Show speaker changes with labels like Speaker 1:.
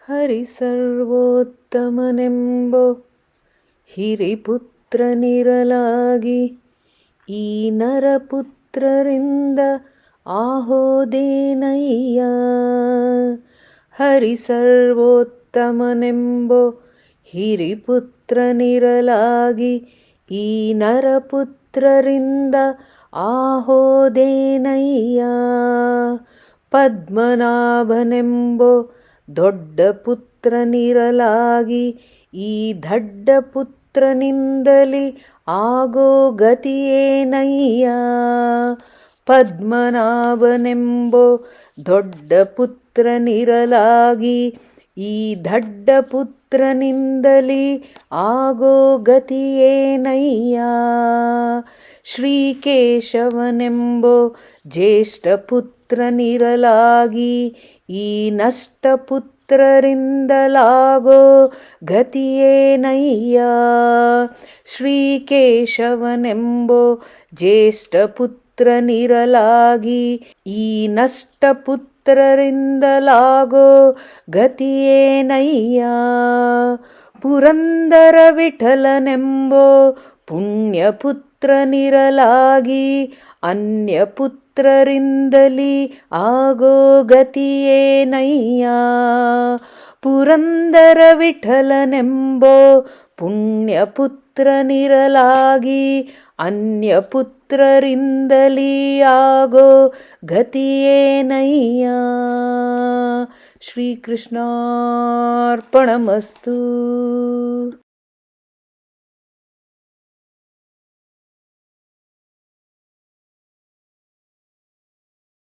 Speaker 1: ಹರಿ ಸರ್ವೋತ್ತಮನೆಂಬೋ ಹಿರಿಪುತ್ರನಿರಲಾಗಿ ಈ ನರಪುತ್ರರಿಂದ ಆಹೋದೇನಯ್ಯ. ಹರಿ ಸರ್ವೋತ್ತಮನೆಂಬೋ ಹಿರಿಪುತ್ರನಿರಲಾಗಿ ಈ ನರಪುತ್ರರಿಂದ ಆಹೋದೇನಯ್ಯ. ಪದ್ಮನಾಭನೆಂಬೋ ದೊಡ್ಡ ಪುತ್ರನಿರಲಾಗಿ ಈ ದಡ್ಡ ಪುತ್ರನಿಂದಲಿ ಆಗೋ ಗತಿಯೇನಯ್ಯ. ಪದ್ಮನಾಭನೆಂಬೋ ದೊಡ್ಡ ಪುತ್ರನಿರಲಾಗಿ ಈ ದಡ್ಡ ಪುತ್ರನಿಂದಲಿ ಆಗೋ ಗತಿಯೇನಯ್ಯ. ಶ್ರೀಕೇಶವನೆಂಬೋ ಜ್ಯೇಷ್ಠ ಪುತ್ರನಿರಲಾಗಿ ಈ ನಷ್ಟ ಪುತ್ರರಿಂದಲಾಗೋ ಗತಿಯೇನಯ್ಯ. ಶ್ರೀಕೇಶವನೆಂಬೋ ಜ್ಯೇಷ್ಠ ಪುತ್ರನಿರಲಾಗಿ ಈ ನಷ್ಟ ಪುತ್ರರಿಂದಲಾಗೋ ಗತಿಯೇನಯ್ಯ. ಪುರಂದರ ವಿಠಲನೆಂಬೋ ಪುಣ್ಯ ಪುತ್ರನಿರಲಾಗಿ ಅನ್ಯ ಪುತ್ರರಿಂದಲಿ ಆಗೋ ಗತಿಯೇನಯ್ಯ. ಪುರಂದರ ವಿಠಲನೆಂಬೋ ಪುಣ್ಯ ಪುತ್ರನಿರಲಾಗಿ ಅನ್ಯ ಪುತ್ರರಿಂದಲಿ ಆಗೋ ಗತಿಯೇನಯ್ಯ. ಶ್ರೀಕೃಷ್ಣಾರ್ಪಣಮಸ್ತು.